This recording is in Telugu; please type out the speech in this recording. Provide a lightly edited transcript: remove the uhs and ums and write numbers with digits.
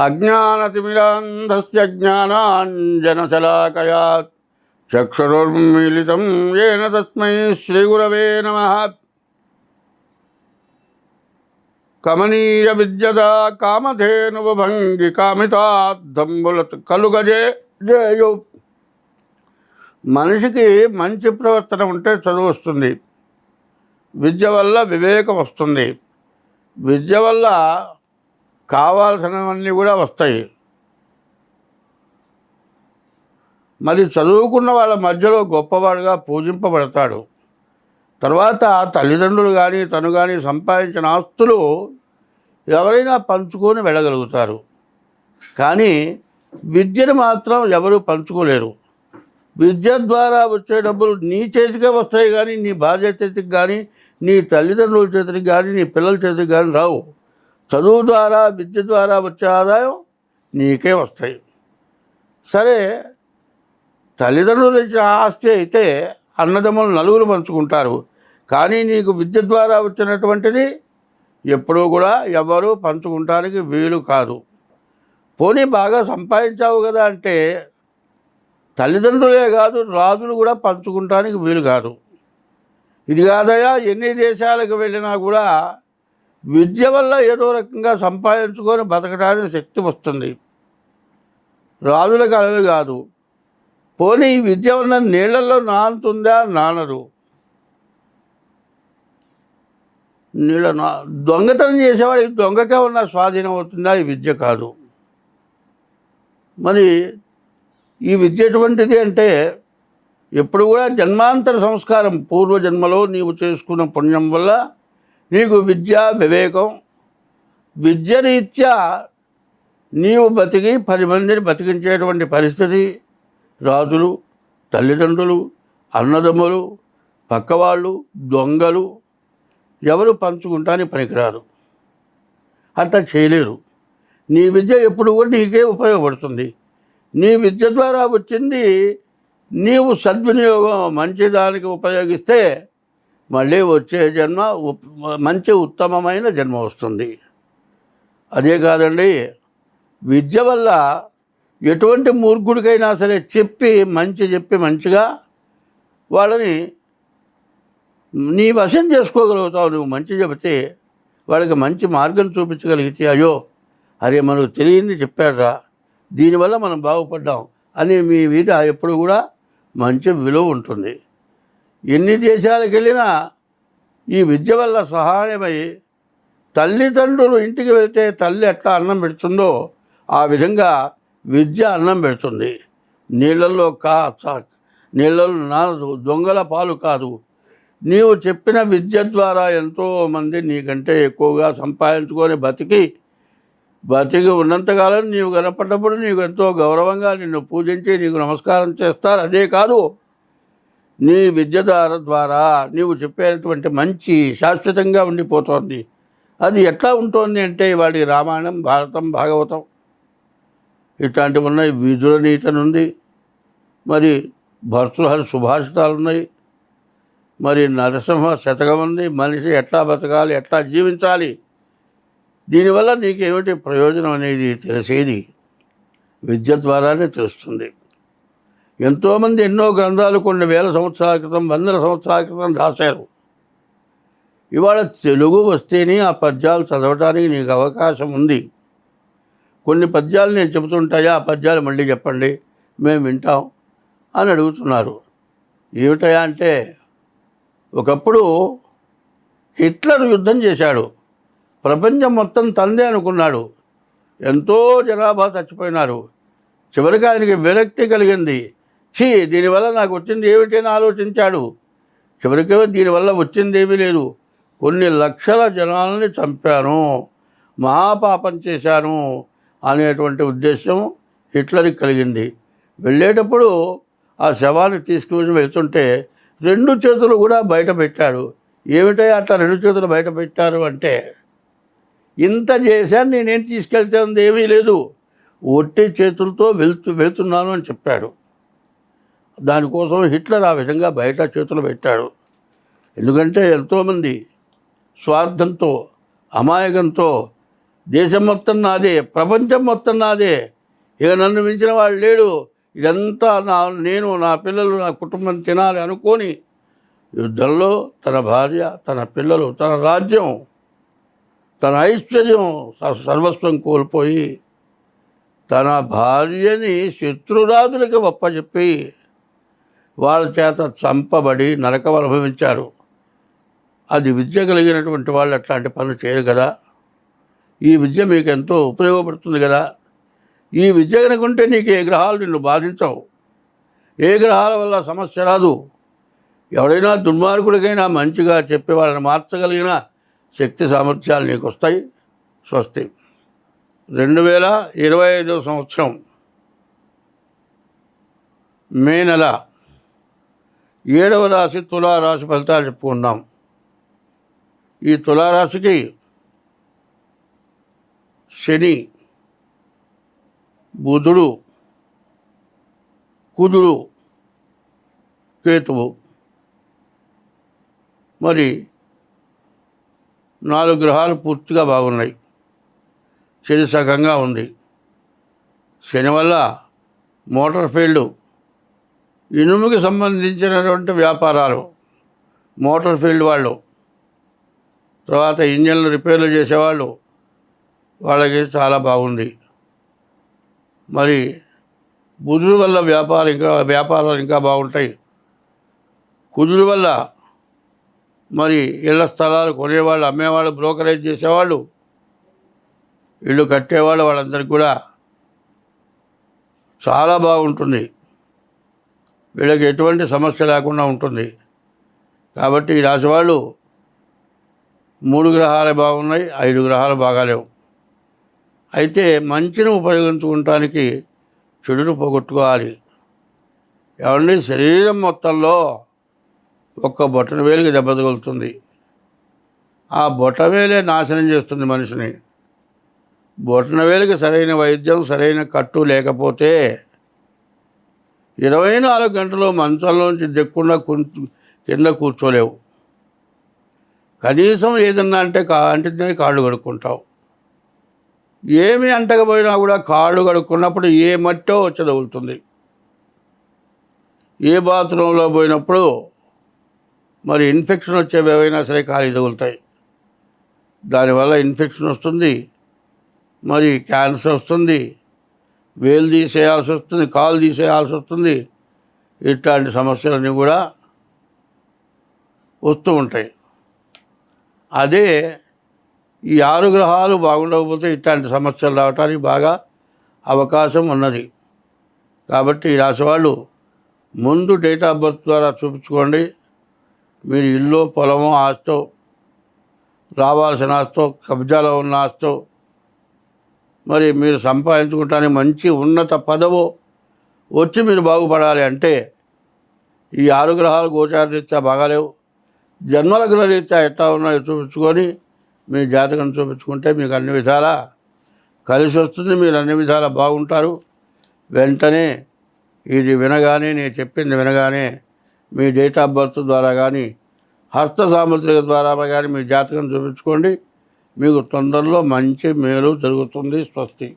అజ్ఞానతిమిరాంధస్య జ్ఞానాంజనశలాకయా చక్షురున్మీలితం ఏన తస్మై శ్రీగురవే నమః. కమనీయ విద్యదా కామధేనుభంగి కామితార్థంబుల కలుగజే జేయు. మనిషికి మంచి ప్రవర్తన ఉంటే చదువు వస్తుంది, విద్య వల్ల వివేకం వస్తుంది, విద్య వల్ల కావాల్సినవన్నీ కూడా వస్తాయి. మరి చదువుకున్న వాళ్ళ మధ్యలో గొప్పవాడుగా పూజింపబడతాడు. తర్వాత తల్లిదండ్రులు కానీ తను కానీ సంపాదించిన ఆస్తులు ఎవరైనా పంచుకొని వెళ్ళగలుగుతారు. కానీ విద్యను మాత్రం ఎవరు పంచుకోలేరు. విద్య ద్వారా వచ్చే డబ్బులు నీ చేతికే వస్తాయి కానీ నీ భార్య చేతికి కానీ నీ తల్లిదండ్రుల చేతికి కానీ నీ పిల్లల చేతికి కానీ రావు. చదువు ద్వారా విద్య ద్వారా వచ్చే ఆదాయం నీకే వస్తాయి. సరే, తల్లిదండ్రులు ఇచ్చిన ఆస్తి అయితే అన్నదమ్ములు నలుగురు పంచుకుంటారు. కానీ నీకు విద్య ద్వారా వచ్చినటువంటిది ఎప్పుడూ కూడా ఎవరు పంచుకుంటానికి వీలు కాదు. పోనీ బాగా సంపాదించావు కదా అంటే తల్లిదండ్రులే కాదు రాజులు కూడా పంచుకుంటానికి వీలు కాదు. ఇది కాదయా, ఎన్ని దేశాలకు వెళ్ళినా కూడా విద్య వల్ల ఏదో రకంగా సంపాదించుకొని బతకడానికి శక్తి వస్తుంది. రాజులకు అలవి కాదు. పోనీ ఈ విద్య వల్ల నీళ్లలో నానుతుందా? నానదు. దొంగతనం చేసేవాడికి దొంగకే ఉన్న స్వాధీనం అవుతుందా? ఈ విద్య కాదు. మరి ఈ విద్య ఎటువంటిది అంటే ఎప్పుడు కూడా జన్మాంతర సంస్కారం, పూర్వజన్మలో నీవు చేసుకున్న పుణ్యం వల్ల నీకు విద్య వివేకం, విద్యరీత్యా నీవు బతికి 10 మందిని బతికించేటువంటి పరిస్థితి రాజులు, తల్లిదండ్రులు, అన్నదమ్ములు, పక్కవాళ్ళు, దొంగలు ఎవరు పంచుకుంటానికి పనికిరారు. అట్లా చేయలేరు. నీ విద్య ఎప్పుడు కూడా నీకే ఉపయోగపడుతుంది. నీ విద్య ద్వారా వచ్చింది నీవు సద్వినియోగం మంచిదానికి ఉపయోగిస్తే మళ్ళీ వచ్చే జన్మ మంచి ఉత్తమమైన జన్మ వస్తుంది. అదే కాదండి, విద్య వల్ల ఎటువంటి మూర్ఖుడికైనా సరే చెప్పి మంచిగా వాళ్ళని నీ వశం చేసుకోగలుగుతావు. నువ్వు మంచి చెబితే వాళ్ళకి మంచి మార్గం చూపించగలిగితే, అయ్యో అరే మనకు తెలియంది చెప్పాడురా, దీనివల్ల మనం బాగుపడ్డాం అని మీ మీద ఎప్పుడు కూడా మంచి విలువ ఉంటుంది. ఎన్ని దేశాలకు వెళ్ళినా ఈ విద్య వల్ల సహాయమై తల్లిదండ్రులు ఇంటికి వెళ్తే తల్లి ఎట్లా అన్నం పెడుతుందో ఆ విధంగా విద్య అన్నం పెడుతుంది. నీళ్ళల్లో నీళ్ళలో నానదు, దొంగల పాలు కాదు. నీవు చెప్పిన విద్య ద్వారా ఎంతోమంది నీకంటే ఎక్కువగా సంపాదించుకొని బతికి ఉన్నంతకాలం నీవు కనపడ్డప్పుడు నీకు ఎంతో గౌరవంగా నిన్ను పూజించి నీకు నమస్కారం చేస్తారు. అదే కాదు, నీ విద్య ద్వారా నీవు చెప్పేటువంటి మంచి శాశ్వతంగా ఉండిపోతుంది. అది ఎట్లా ఉంటుంది అంటే వాడి రామాయణం, భారతం, భాగవతం ఇట్లాంటివి ఉన్నాయి. విదుర నీతను ఉంది, మరి భర్తృహరి సుభాషితాలు ఉన్నాయి, మరి నరసింహ శతకం ఉంది. మనిషి ఎట్లా బతకాలి, ఎట్లా జీవించాలి, దీనివల్ల నీకేమిటి ప్రయోజనం అనేది తెలిసేది విద్య ద్వారానే తెలుస్తుంది. ఎంతోమంది ఎన్నో గ్రంథాలు కొన్ని వేల సంవత్సరాల క్రితం, వందల సంవత్సరాల క్రితం రాశారు. ఇవాళ తెలుగు వస్తేనే ఆ పద్యాలు చదవటానికి నీకు అవకాశం ఉంది. కొన్ని పద్యాలు నేను చెబుతుంటాయా, ఆ పద్యాలు మళ్ళీ చెప్పండి, మేము వింటాం అని అడుగుతున్నారు. ఏమిటయా అంటే, ఒకప్పుడు హిట్లర్ యుద్ధం చేశాడు. ప్రపంచం మొత్తం తందే అనుకున్నాడు. ఎంతో జనాభా చచ్చిపోయినారు. చివరికి ఆయనకి విరక్తి కలిగింది. దీనివల్ల నాకు వచ్చింది ఏమిటి అని ఆలోచించాడు. చివరికి దీనివల్ల వచ్చింది ఏమీ లేదు, కొన్ని లక్షల జనాలని చంపాను, మహాపాపం చేశాను అనేటువంటి ఉద్దేశం హిట్లర్కి కలిగింది. వెళ్ళేటప్పుడు ఆ శవాన్ని తీసుకుని వెళ్తుంటే 2 చేతులు కూడా బయట పెట్టాడు. ఏమిటో అట్లా 2 చేతులు బయట పెట్టారు అంటే, ఇంత చేశాను, నేనేం తీసుకెళ్తాను ఏమీ లేదు, ఒట్టి చేతులతో వెళ్తున్నాను అని చెప్పాడు. దానికోసం హిట్లర్ ఆ విధంగా బయట చేతులు పెట్టాడు. ఎందుకంటే ఎంతోమంది స్వార్థంతో, అమాయకంతో దేశం మొత్తం నాదే, ప్రపంచం మొత్తం నాదే, ఇక నన్ను మించిన వాడు లేడు, ఇదంతా నేను నా పిల్లలు నా కుటుంబం తినాలి అనుకొని యుద్ధంలో తన భార్య, తన పిల్లలు, తన రాజ్యం, తన ఐశ్వర్యం సర్వస్వం కోల్పోయి తన భార్యని శత్రురాజులకి ఒప్పచెప్పి వాళ్ళ చేత చంపబడి నరకం అనుభవించారు. అది విద్య కలిగినటువంటి వాళ్ళు అట్లాంటి పనులు చేయరు కదా. ఈ విద్య మీకు ఎంతో ఉపయోగపడుతుంది కదా. ఈ విద్య కనుకుంటే నీకు ఏ గ్రహాలు నిన్ను బాధించవు, ఏ గ్రహాల వల్ల సమస్య రాదు. ఎవడైనా దుర్మార్గుడికైనా మంచిగా చెప్పి వాళ్ళని మార్చగలిగిన శక్తి సామర్థ్యాలు నీకు వస్తాయి. స్వస్తి. 2025 సంవత్సరం మే నెల 7వ రాశి తులారాశి ఫలితాలు చెప్పుకుందాం. ఈ తులారాశికి శని, బుధుడు, కుజుడు, కేతువు, మరి 4 గ్రహాలు పూర్తిగా బాగున్నాయి. శని సగంగా ఉంది. శని వల్ల మోటార్ ఫీల్డ్, ఇనుముకి సంబంధించినటువంటి వ్యాపారాలు, మోటార్ ఫీల్డ్ వాళ్ళు, తర్వాత ఇంజన్లు రిపేర్లు చేసేవాళ్ళు, వాళ్ళకి చాలా బాగుంది. మరి బుధుడి వల్ల వ్యాపారాలు ఇంకా బాగుంటాయి. కుజుడి వల్ల మరి ఇళ్ల స్థలాలు కొనేవాళ్ళు, అమ్మేవాళ్ళు, బ్రోకరేజ్ చేసేవాళ్ళు, ఇళ్ళు కట్టేవాళ్ళు, వాళ్ళందరికీ కూడా చాలా బాగుంటుంది. వీళ్ళకి ఎటువంటి సమస్య లేకుండా ఉంటుంది. కాబట్టి ఈ రాశి వాళ్ళు 3 గ్రహాలు బాగున్నాయి, 5 గ్రహాలు బాగాలేవు. అయితే మంచిని ఉపయోగించుకోవటానికి చెడును పోగొట్టుకోవాలి. ఏమండి, శరీరం మొత్తంలో ఒక్క బొటన వేలికి దెబ్బ తగులుతుంది. ఆ బొటవేలే నాశనం చేస్తుంది మనిషిని. బొటన వేలికి సరైన వైద్యం, సరైన కట్టు లేకపోతే 24 గంటలు మంచంలోంచి దిక్కుండా కింద కూర్చోలేవు. కనీసం ఏదన్నా అంటే అంటితే కాళ్ళు కడుక్కుంటావు. ఏమి అంటకపోయినా కూడా కాళ్ళు కడుక్కున్నప్పుడు ఏ మట్టో వచ్చి తగులుతుంది. ఏ బాత్రూంలో పోయినప్పుడు మరి ఇన్ఫెక్షన్ వచ్చేవి ఏవైనా సరే కాళ్ళు తగులుతాయి. దానివల్ల ఇన్ఫెక్షన్ వస్తుంది, మరి క్యాన్సర్ వస్తుంది, వేలు తీసేయాల్సి వస్తుంది, కాలు తీసేయాల్సి వస్తుంది. ఇట్లాంటి సమస్యలన్నీ కూడా వస్తూ ఉంటాయి. అదే ఈ 6 గ్రహాలు బాగుండకపోతే ఇట్లాంటి సమస్యలు రావడానికి బాగా అవకాశం ఉన్నది. కాబట్టి ఈ రాశి వాళ్ళు ముందు డేట్ ఆఫ్ బర్త్ ద్వారా చూపించుకోండి. మీరు ఇల్లు, పొలము, ఆస్తో, రావాల్సిన ఆస్తో, కబ్జాలో ఉన్న ఆస్తో, మరి మీరు సంపాదించుకుంటానికి మంచి ఉన్నత పదవు వచ్చి మీరు బాగుపడాలి అంటే ఈ 6 గ్రహాలు గోచారరీత్యా బాగాలేవు. జన్మల గ్రహరీత్యా ఎట్లా ఉన్నాయో చూపించుకొని మీ జాతకం చూపించుకుంటే మీకు అన్ని విధాలా కలిసి వస్తుంది. మీరు అన్ని విధాలా బాగుంటారు. వెంటనే ఇది వినగానే, నేను చెప్పింది వినగానే మీ డేట్ ఆఫ్ బర్త్ ద్వారా కానీ, హస్త సాముద్రిక ద్వారా కానీ మీ జాతకం చూపించుకోండి. మీకు తొందరలో మంచి మేలు జరుగుతుంది. స్వస్తి.